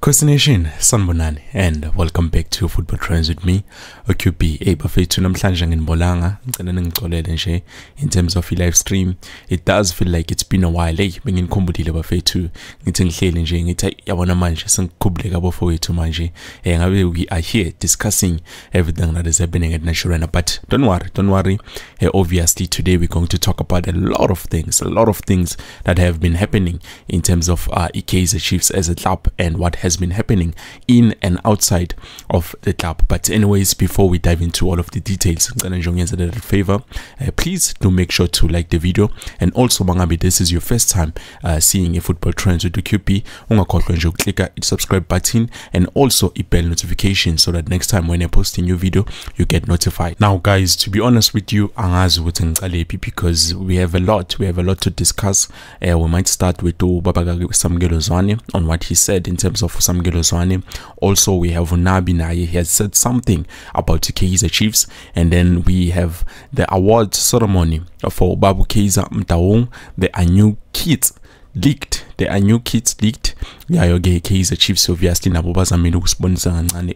Khosi Nation, sanibonani, and welcome back to Football Trends with me, OQB. Bafethu namhlanje nginbolanga ngicela ningixolele nje in terms of live stream. It does feel like it's been a while. Hey, benginikhumbulile bafethu ngithi ngihleli nje ngithi yabona manje sengikhubuleka bafowethu manje. Ngabe we are here discussing everything that is happening at Nasreddine. But don't worry. Obviously today we're going to talk about a lot of things that have been happening in terms of Kaizer Chiefs as a club and what has been happening in and outside of the club. But anyways, before we dive into all of the details, favor, please do make sure to like the video, and also mangabe this is your first time seeing a Football Trends with the QP, click the subscribe button and also a bell notification so that next time when I post a new video you get notified. Now guys, to be honest with you, because we have a lot to discuss. We might start with Samkelo Zwane on what he said in terms of Samkelo Zwane. Also we have Nabi. He has said something about Kaizer Chiefs, and then we have the award ceremony for Kaizer Motaung. There are new kits leaked. Kaizer Chiefs obviously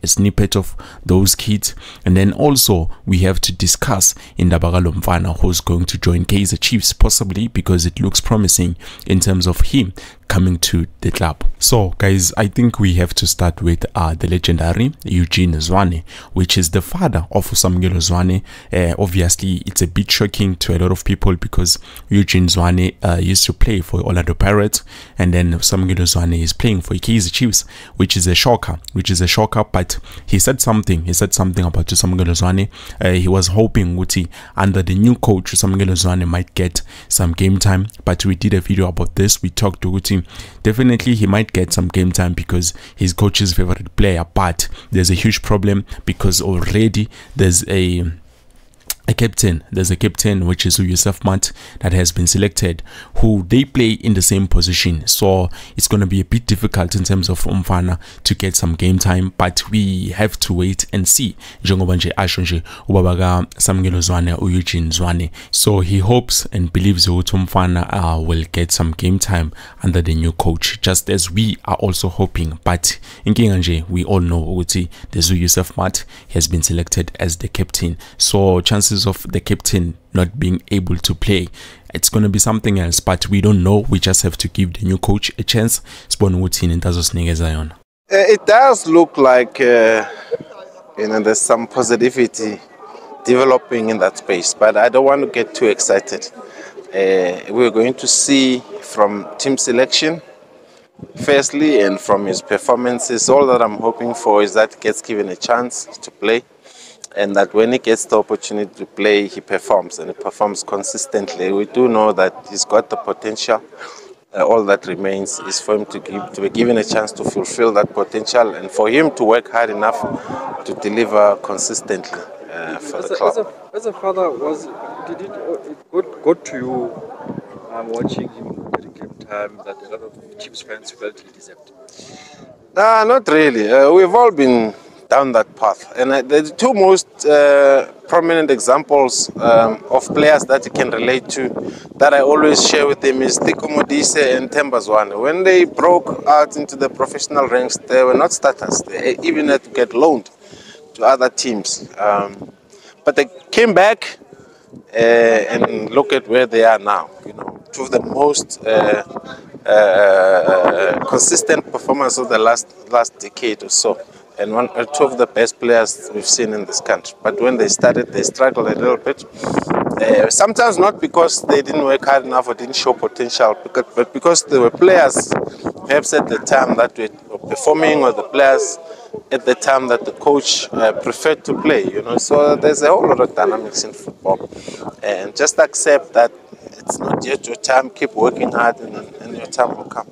a snippet of those kids. And then also we have to discuss Indaba Mfana, who's going to join Kaizer Chiefs, possibly because it looks promising in terms of him coming to the club. So guys, I think we have to start with the legendary Kaizer Zwane, which is the father of Samkelo Zwane. Obviously it's a bit shocking to a lot of people because Kaizer Zwane used to play for Orlando Pirates, and then Samkelo Zwane is playing for Kaizer Chiefs, which is a shocker. But he said something about Samkelo Zwane. He was hoping Uti under the new coach Samkelo Zwane might get some game time, but we did a video about this. We talked to Uti. Definitely he might get some game time because he's coach's favorite player, but there's a huge problem because already there's a captain, which is Yusuf Mat, that has been selected, who they play in the same position. So it's going to be a bit difficult in terms of Mfana to get some game time, but we have to wait and see. Samkelo Zwane. So he hopes and believes Mfana will get some game time under the new coach, just as we are also hoping. But in Kinganje, we all know there's Yusuf Mat has been selected as the captain. So chances of the captain not being able to play, it's going to be something else, but we don't know. We just have to give the new coach a chance. It does look like there's some positivity developing in that space, but I don't want to get too excited. We're going to see from team selection firstly, and from his performances. All that I'm hoping for is that he gets given a chance to play, and that when he gets the opportunity to play, he performs, and he performs consistently. We do know that he's got the potential. All that remains is for him to be given a chance to fulfill that potential, and for him to work hard enough to deliver consistently for the club. As a father, did it go to you watching him getting game time that a lot of Chiefs fans felt he deserved? Not really. We've all been down that path, and the two most prominent examples of players that you can relate to that I always share with him is Kaizer Motaung and Kaizer Zwane. When they broke out into the professional ranks, they were not starters. They even had to get loaned to other teams, but they came back and look at where they are now. Two of the most consistent performers of the last decade or so, and two of the best players we've seen in this country. But when they started, they struggled a little bit. Sometimes not because they didn't work hard enough or didn't show potential, but because there were players perhaps at the time that were performing, or the players at the time that the coach preferred to play. So there's a whole lot of dynamics in football, and just accept that it's not yet your time. Keep working hard, and your time will come.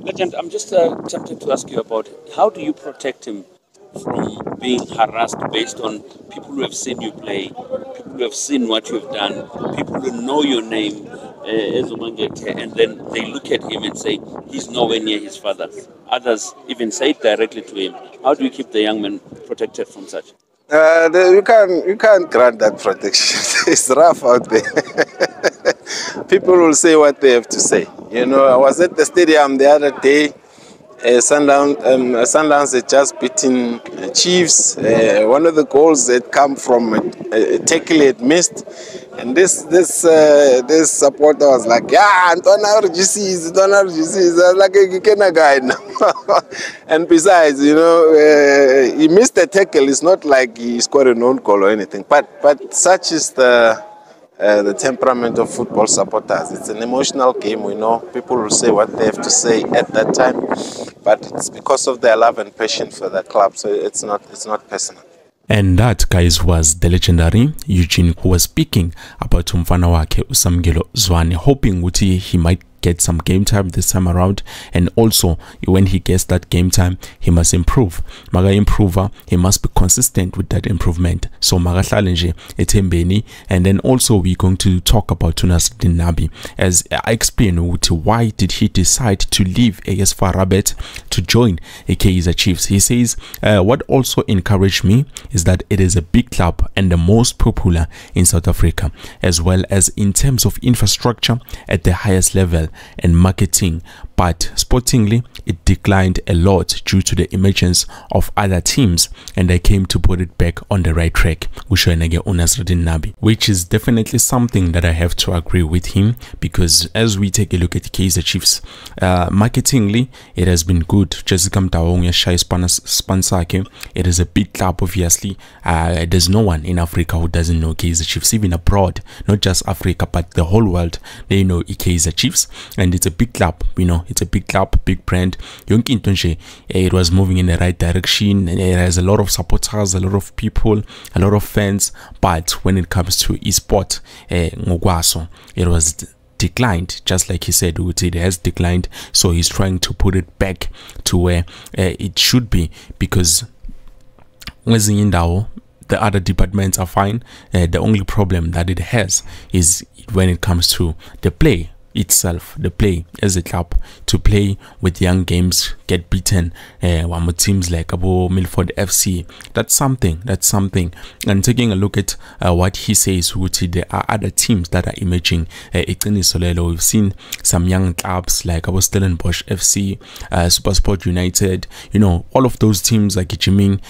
Legend, I'm just tempted to ask you about how do you protect him from being harassed based on people who have seen you play, people who have seen what you've done, people who know your name, and then they look at him and say he's nowhere near his father. Others even say it directly to him. How do you keep the young man protected from such? You can't grant that protection. It's rough out there. People will say what they have to say. I was at the stadium the other day, Sundowns had just beaten Chiefs. One of the goals had come from a tackle he had missed, and this supporter was like, "Yeah, don't RGCs. I was like, "You can't guide now." And besides, he missed the tackle. It's not like he scored an own goal or anything. But such is the temperament of football supporters. It's an emotional game. We know people will say what they have to say at that time, but it's because of their love and passion for the club. So it's not personal. And that, guys, was the legendary Eugene, who was speaking about umfana wakhe Samkelo Zwane, hoping ukuthi he might get some game time this time around, and also when he gets that game time, he must improve. Maga improver, he must be consistent with that improvement. So maga challenge etembeni. And then also we're going to talk about Nasreddine Nabi, as I explain why did he decide to leave AS FAR Rabat to join Kaizer Chiefs. He says what also encouraged me is that it is a big club and the most popular in South Africa, as well as in terms of infrastructure at the highest level and marketing, but sportingly it declined a lot due to the emergence of other teams, and I came to put it back on the right track, Nasreddine Nabi, which is definitely something that I have to agree with him, because as we take a look at Kaizer Chiefs, marketingly it has been good. Jessica Motaung sponsor, it is a big club. Obviously there's no one in Africa who doesn't know Kaizer Chiefs, even abroad, not just Africa but the whole world. They know Kaizer Chiefs, and it's a big club. It's a big club, big brand. It was moving in the right direction, and it has a lot of supporters, a lot of people, a lot of fans. But when it comes to esport, it was declined, just like he said. It has declined, so he's trying to put it back to where it should be, because the other departments are fine. The only problem that it has is when it comes to the play itself, the play as a club, to play with young games, get beaten with teams like Milford FC. That's something. And taking a look at what he says, there are other teams that are emerging. We've seen some young clubs like Stellenbosch FC, Supersport United, all of those teams like Jiming,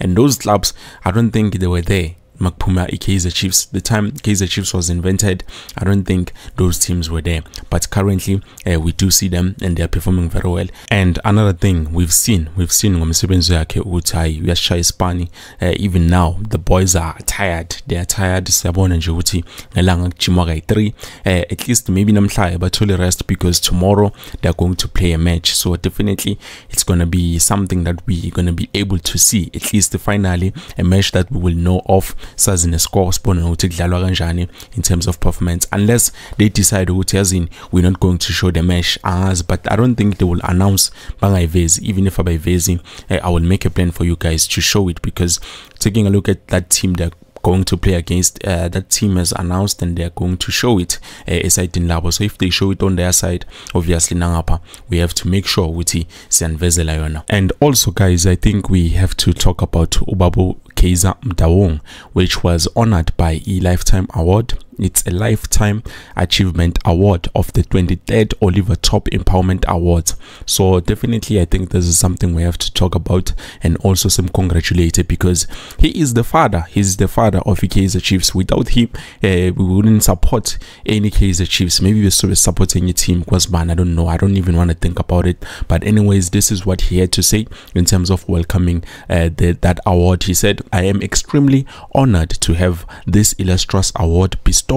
and those clubs, I don't think they were there Kaizer Chiefs. The time Kaizer Chiefs was invented, I don't think those teams were there, but currently we do see them and they are performing very well. And another thing we've seen ngomsebenzi yakhe ukuthi uyashaya ispani. Even now the boys are tired. They are tired. Siyabona nje ukuthi ngelanga kujimwa kayi3, at least maybe namhlanje bathole rest, because tomorrow they are going to play a match. So definitely it's going to be something that we're going to be able to see, at least finally a match that we will know of sazi nescore sibone ukuthi kudlalwa kanjani in terms of performance, unless they decide ukuthi we're not going to show the match but I don't think they will announce bangayivezi. Even if abayivezi, I will make a plan for you guys to show it, because taking a look at that team they're going to play against, that team has announced and they're going to show it esayidini labo. So if they show it on their side, obviously nangapa we have to make sure ukuthi siyanvezela yona. And also guys, I think we have to talk about Ubabo Kaizer Motaung, which was honored by a Lifetime Award. It's a Lifetime Achievement Award of the 23rd Oliver Top Empowerment Awards. So definitely I think this is something we have to talk about and also some congratulated, because he is the father. He's the father of Kaizer Chiefs. Without him, we wouldn't support any Kaizer Chiefs. Maybe we're supporting a team because, man, I don't know. I don't even want to think about it. But anyways, this is what he had to say in terms of welcoming that award. He said, "I am extremely honored to have this illustrious award bestowed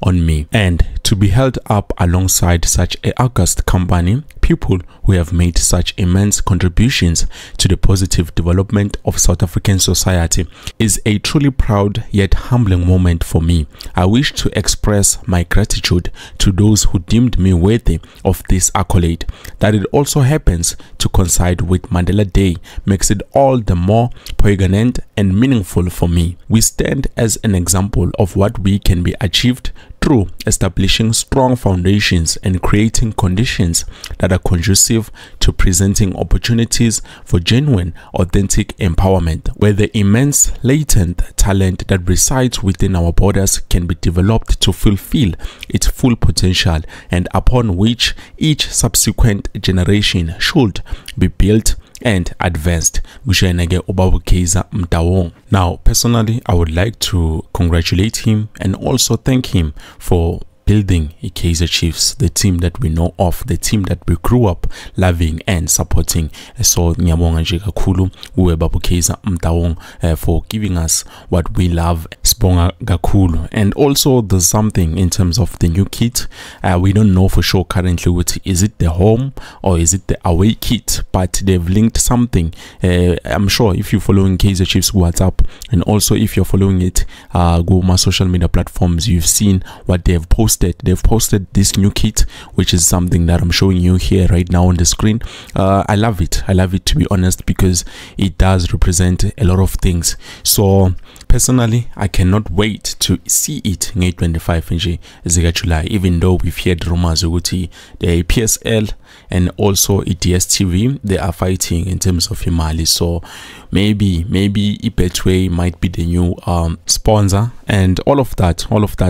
on me and to be held up alongside such an august company, people who have made such immense contributions to the positive development of South African society is a truly proud yet humbling moment for me. I wish to express my gratitude to those who deemed me worthy of this accolade. That it also happens to coincide with Mandela Day makes it all the more poignant and meaningful for me. We stand as an example of what we can be achieved through establishing strong foundations and creating conditions that are conducive to presenting opportunities for genuine, authentic empowerment, where the immense latent talent that resides within our borders can be developed to fulfill its full potential, and upon which each subsequent generation should be built and advanced. Kaizer Motaung. Now, personally, I would like to congratulate him and also thank him for building a Kaizer Chiefs, the team that we know of, the team that we grew up loving and supporting. So ngiyabonga nje kakhulu kuwe Baba Kaizer Motaung for giving us what we love. Sibonga kakhulu. And also there's something in terms of the new kit. We don't know for sure currently what is it, the home or is it the away kit, but they've linked something. I'm sure if you're following Kaizer Chiefs WhatsApp, and also if you're following it go my social media platforms, you've seen what they've posted. They've posted this new kit, which is something that I'm showing you here right now on the screen. I love it. I love it, to be honest, because it does represent a lot of things. So personally, I cannot wait to see it in 25 July, even though we've heard rumors about the PSL and also DSTV, they are fighting in terms of Imali. So maybe Betway might be the new sponsor and all of that,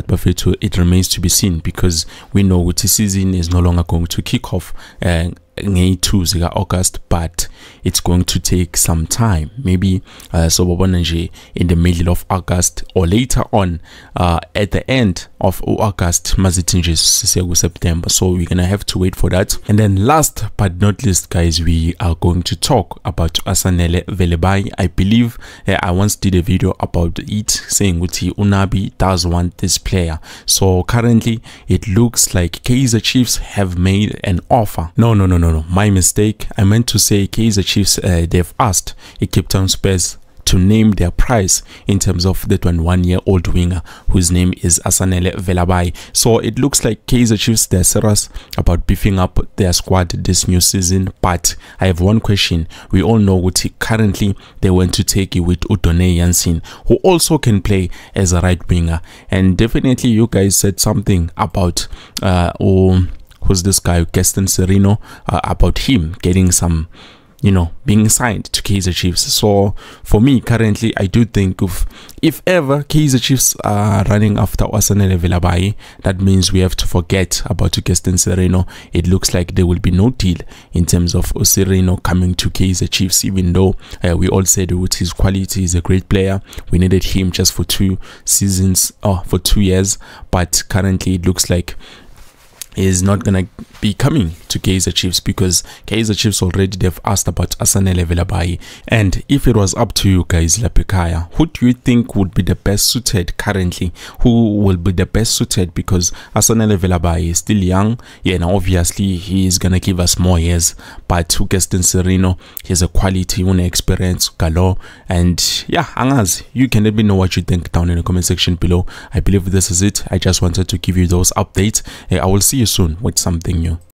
but it remains to be seen, because we know what the season is no longer going to kick off in August, but it's going to take some time. Maybe so in the middle of August or later on at the end of August, September. So we're gonna have to wait for that. And then last but not least, guys, we are going to talk about Asanele Velebai. I believe I once did a video about it, saying Uti Nabi does want this player. So currently it looks like Kaizer Chiefs have made an offer. No, my mistake. I meant to say Kaizer Chiefs, they've asked Cape Town Spurs to name their price in terms of the 21-year-old winger whose name is Asanele Velebai. So it looks like Kaizer Chiefs, they're serious about beefing up their squad this new season. But I have one question. We all know what currently they went to take it with Udone Jansen, who also can play as a right winger. And definitely you guys said something about who's this guy, Gaston Serino, about him getting some, being signed to Kaizer Chiefs. So for me currently, I do think if ever Kaizer Chiefs are running after Asanele Velebai, that means we have to forget about Gaston Serino. It looks like there will be no deal in terms of Serino coming to Kaizer Chiefs, even though we all said with his quality, he's a great player. We needed him just for 2 seasons, for 2 years, but currently it looks like is not gonna be coming to Kaizer Chiefs, because Kaizer Chiefs already they've asked about Asanele Velebai. And if it was up to you guys, Lapekaya, who do you think would be the best suited currently? Who will be the best suited? Because Asanele Velebai is still young, now obviously he is gonna give us more years, but Gaston Serino, he has a quality, experience galore. And Angaz, you can let me know what you think down in the comment section below. I believe this is it. I just wanted to give you those updates. I will see you soon with something new.